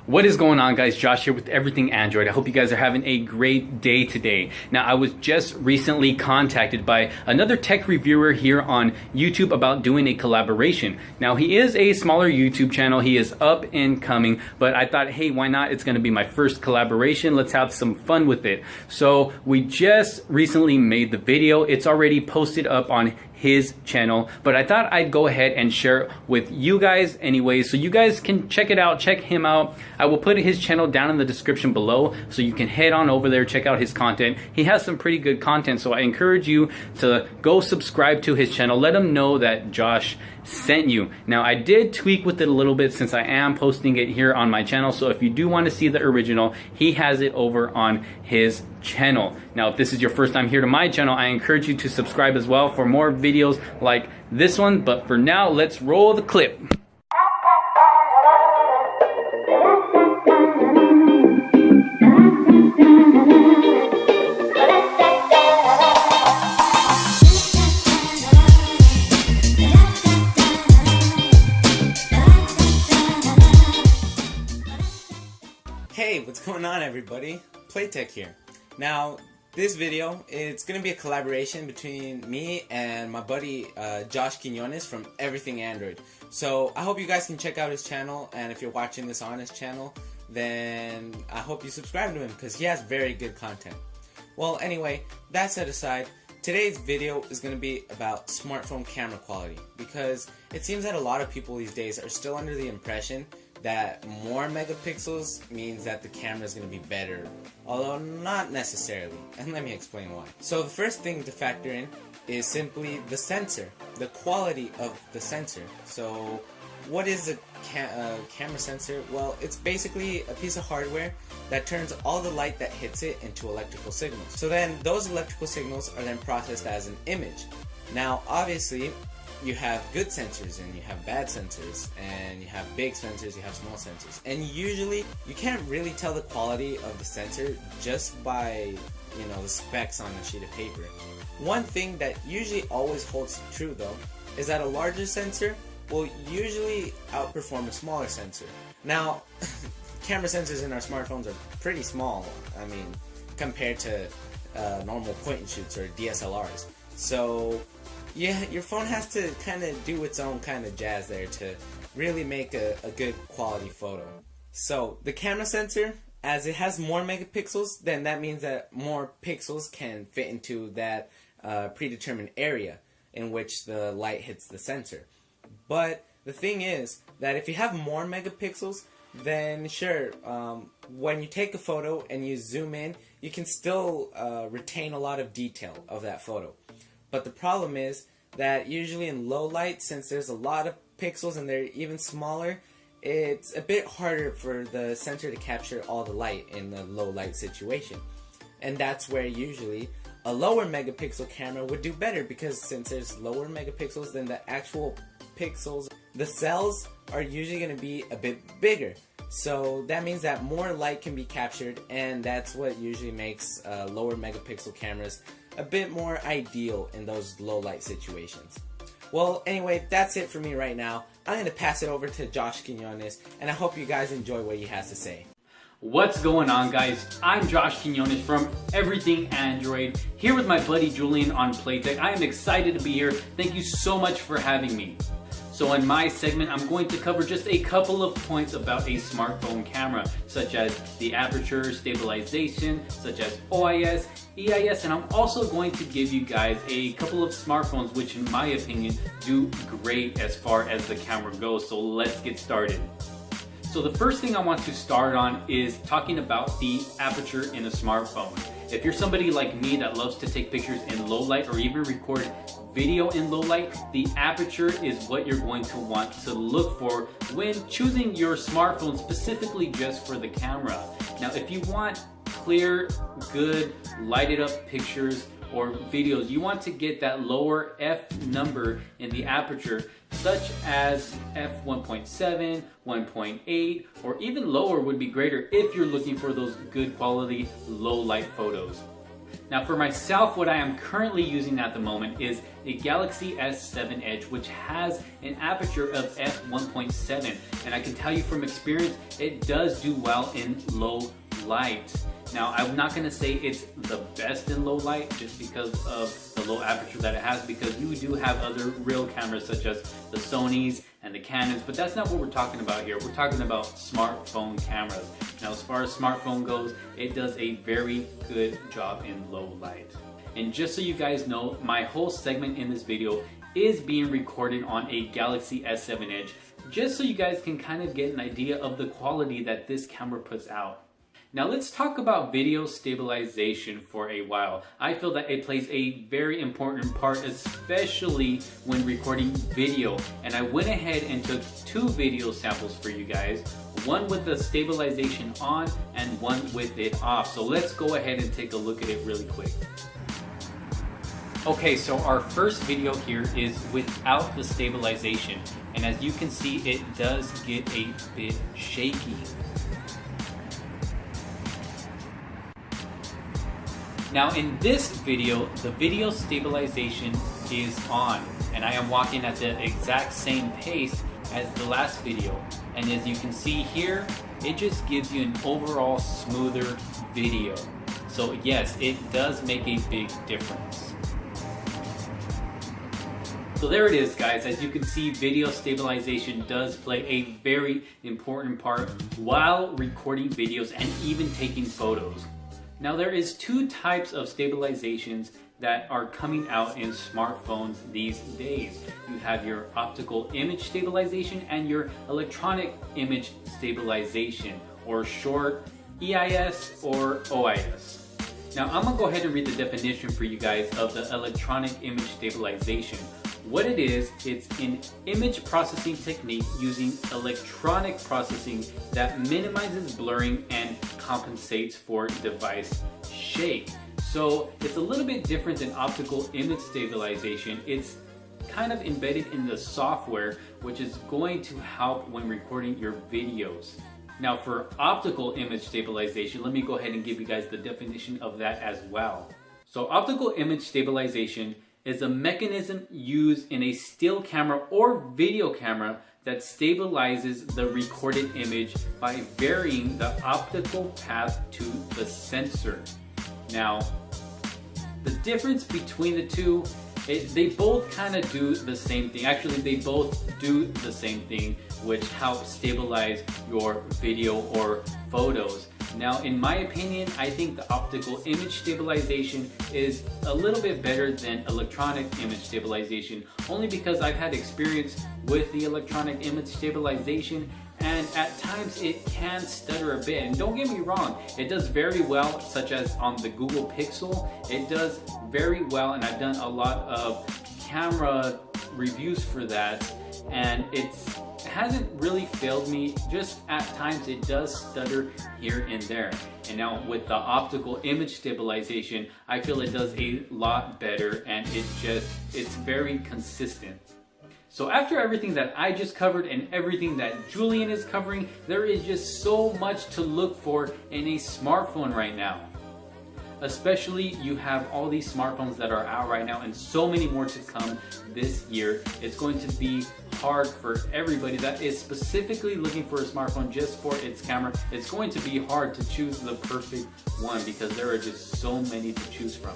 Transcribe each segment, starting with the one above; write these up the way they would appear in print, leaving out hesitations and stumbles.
What is going on, guys? Josh here with Everything Android. I hope you guys are having a great day today. Now, I was just recently contacted by another tech reviewer here on YouTube about doing a collaboration. Now, he is a smaller YouTube channel. He is up and coming, but I thought, hey, why not? It's going to be my first collaboration. Let's have some fun with it. So we just recently made the video. It's already posted up on his channel, but I thought I'd go ahead and share it with you guys anyway, so you guys can check it out, check him out. I will put his channel down in the description below, so you can head on over there, check out his content. He has some pretty good content, so I encourage you to go subscribe to his channel. Let him know that Josh sent you. Now, I did tweak with it a little bit since I am posting it here on my channel, so if you do want to see the original, he has it over on his channel. Now, if this is your first time here to my channel, I encourage you to subscribe as well for more videos like this one. But for now, let's roll the clip. Hey, what's going on, everybody? Playtech here. Now, this video, it's going to be a collaboration between me and my buddy Josh Quinones from Everything Android. So I hope you guys can check out his channel, and if you're watching this on his channel, then I hope you subscribe to him because he has very good content. Well, anyway, that set aside, today's video is going to be about smartphone camera quality, because it seems that a lot of people these days are still under the impression that more megapixels means that the camera is going to be better, although not necessarily, and let me explain why. So the first thing to factor in is simply the sensor, the quality of the sensor. So what is a camera sensor? Well, it's basically a piece of hardware that turns all the light that hits it into electrical signals. So then those electrical signals are then processed as an image. Now, obviously, you have good sensors and you have bad sensors, and you have big sensors, you have small sensors, and usually you can't really tell the quality of the sensor just by, the specs on a sheet of paper. One thing that usually always holds true though is that a larger sensor will usually outperform a smaller sensor. Now, camera sensors in our smartphones are pretty small, compared to normal point and shoots or DSLRs. So yeah, your phone has to kind of do its own kind of jazz there to really make a good quality photo. So the camera sensor, as it has more megapixels, then that means that more pixels can fit into that predetermined area in which the light hits the sensor. But the thing is that if you have more megapixels, then sure, when you take a photo and you zoom in, you can still retain a lot of detail of that photo. But the problem is that usually in low light, since there's a lot of pixels and they're even smaller, it's a bit harder for the sensor to capture all the light in the low light situation. And that's where usually a lower megapixel camera would do better, because since there's lower megapixels than the actual pixels, the cells are usually going to be a bit bigger. So that means that more light can be captured, and that's what usually makes lower megapixel cameras a bit more ideal in those low light situations. Well, anyway, that's it for me right now. I'm going to pass it over to Josh Quinones, and I hope you guys enjoy what he has to say. What's going on, guys? I'm Josh Quinones from Everything Android, here with my buddy Julian on Playtech. I am excited to be here. Thank you so much for having me. So in my segment, I'm going to cover just a couple of points about a smartphone camera, such as the aperture stabilization, such as OIS, EIS, and I'm also going to give you guys a couple of smartphones which, in my opinion, do great as far as the camera goes. So let's get started. So the first thing I want to start on is talking about the aperture in a smartphone. If you're somebody like me that loves to take pictures in low light or even record video in low light, the aperture is what you're going to want to look for when choosing your smartphone specifically just for the camera. Now, if you want clear, good, lighted up pictures or videos, you want to get that lower f number in the aperture, such as f1.7, 1.8, or even lower would be greater if you're looking for those good quality low light photos. Now for myself, what I am currently using at the moment is a Galaxy S7 Edge, which has an aperture of f1.7, and I can tell you from experience, it does do well in low light. Now I'm not going to say it's the best in low light just because of the low aperture that it has, because you do have other real cameras such as the Sonys and the Canons, but that's not what we're talking about here. We're talking about smartphone cameras. Now as far as smartphone goes, it does a very good job in low light. And just so you guys know, my whole segment in this video is being recorded on a Galaxy S7 Edge, just so you guys can kind of get an idea of the quality that this camera puts out. Now let's talk about video stabilization for a while. I feel that it plays a very important part, especially when recording video. And I went ahead and took 2 video samples for you guys, one with the stabilization on and one with it off. So let's go ahead and take a look at it really quick. Okay, so our first video here is without the stabilization. And as you can see, it does get a bit shaky. Now in this video, the video stabilization is on, and I am walking at the exact same pace as the last video. And as you can see here, it just gives you an overall smoother video. So yes, it does make a big difference. So there it is, guys. As you can see, video stabilization does play a very important part while recording videos and even taking photos. Now there is 2 types of stabilizations that are coming out in smartphones these days. You have your optical image stabilization and your electronic image stabilization, or short EIS or OIS. Now I'm gonna go ahead and read the definition for you guys of the electronic image stabilization. What it is, it's an image processing technique using electronic processing that minimizes blurring and compensates for device shake. So it's a little bit different than optical image stabilization. It's kind of embedded in the software, which is going to help when recording your videos. Now for optical image stabilization, let me go ahead and give you guys the definition of that as well. So optical image stabilization is a mechanism used in a still camera or video camera that stabilizes the recorded image by varying the optical path to the sensor. Now, the difference between the two, they both kind of do the same thing. Actually, they both do the same thing, which helps stabilize your video or photos. Now, in my opinion, I think the optical image stabilization is a little bit better than electronic image stabilization, only because I've had experience with the electronic image stabilization, and at times it can stutter a bit. And don't get me wrong, it does very well, such as on the Google Pixel. It does very well, and I've done a lot of camera reviews for that, and it hasn't really failed me. Just at times it does stutter here and there. And now with the optical image stabilization, I feel it does a lot better, and it's very consistent. So after everything that I just covered and everything that Julian is covering, there is just so much to look for in a smartphone right now. Especially, you have all these smartphones that are out right now and so many more to come this year. It's going to be hard for everybody that is specifically looking for a smartphone just for its camera. It's going to be hard to choose the perfect one because there are just so many to choose from.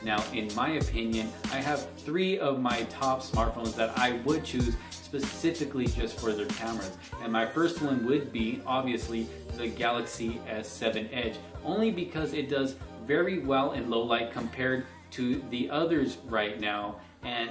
Now, in my opinion, I have 3 of my top smartphones that I would choose specifically just for their cameras. And my first one would be, obviously, the Galaxy S7 Edge, only because it does very well in low light compared to the others right now, and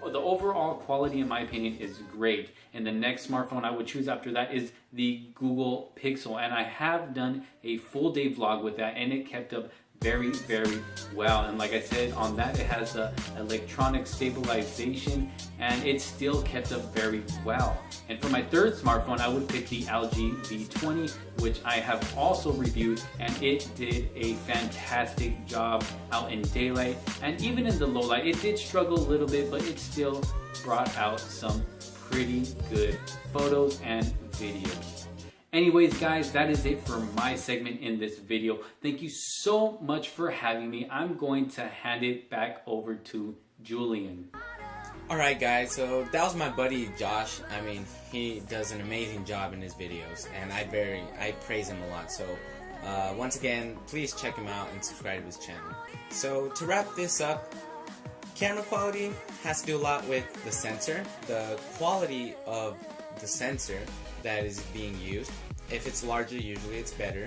the overall quality in my opinion is great. And the next smartphone I would choose after that is the Google Pixel, and I have done a full day vlog with that, and it kept up very, very well. And like I said, on that it has the electronic stabilization, and it still kept up very well. And for my third smartphone, I would pick the LG V20, which I have also reviewed, and it did a fantastic job out in daylight, and even in the low light. It did struggle a little bit, but it still brought out some pretty good photos and videos. Anyways guys, that is it for my segment in this video. Thank you so much for having me. I'm going to hand it back over to Julian. Alright guys, so that was my buddy Josh. I mean, he does an amazing job in his videos, and I praise him a lot. So once again, please check him out and subscribe to his channel. So to wrap this up, camera quality has to do a lot with the sensor, the quality of the sensor that is being used. If it's larger, usually it's better.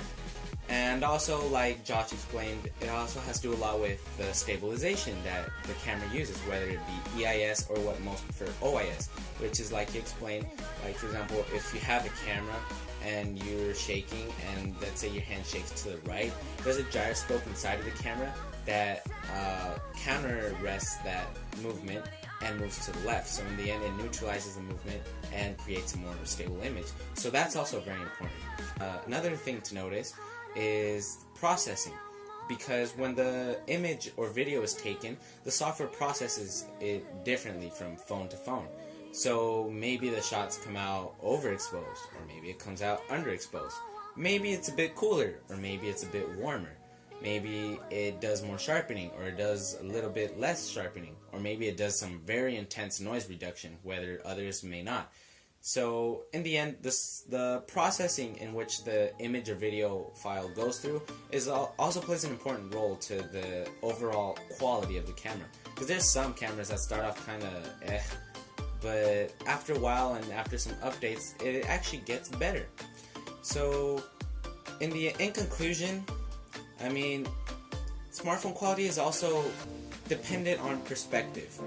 And also, like Josh explained, it also has to do a lot with the stabilization that the camera uses, whether it be EIS or what most prefer, OIS, which is like he explained. Like for example, if you have a camera and you're shaking, and let's say your hand shakes to the right, there's a gyroscope inside of the camera that counter arrests that movement and moves to the left. So in the end, it neutralizes the movement and creates a more stable image. So that's also very important. Another thing to notice is processing, because when the image or video is taken, the software processes it differently from phone to phone. So maybe the shots come out overexposed, or maybe it comes out underexposed. Maybe it's a bit cooler, or maybe it's a bit warmer. Maybe it does more sharpening, or it does a little bit less sharpening, or maybe it does some very intense noise reduction, whether others may not. So in the end, the processing in which the image or video file goes through also plays an important role to the overall quality of the camera. Because there's some cameras that start off kind of but after a while and after some updates, it actually gets better. So in conclusion, I mean, smartphone quality is also dependent on perspective.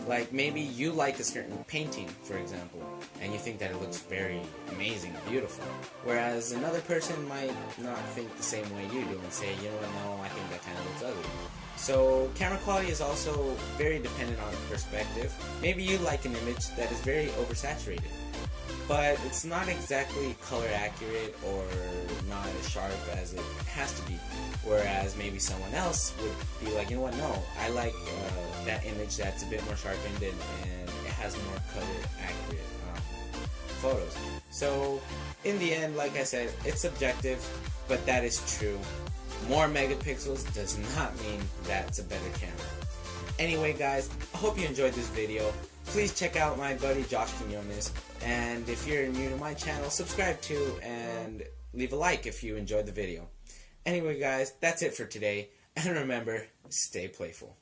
Like maybe you like a certain painting, for example, and you think that it looks very amazing, beautiful, whereas another person might not think the same way you do and say, you know what, no, I think that kind of looks ugly. So camera quality is also very dependent on perspective. Maybe you like an image that is very oversaturated, but it's not exactly color accurate or not as sharp as it has to be. Whereas maybe someone else would be like, you know what, no, I like that image that's a bit more sharpened and it has more color accurate photos. So in the end, like I said, it's subjective, but that is true. More megapixels does not mean that's a better camera. Anyway guys, I hope you enjoyed this video. Please check out my buddy Josh Quinones, and if you're new to my channel, subscribe too, and leave a like if you enjoyed the video. Anyway guys, that's it for today, and remember, stay playful.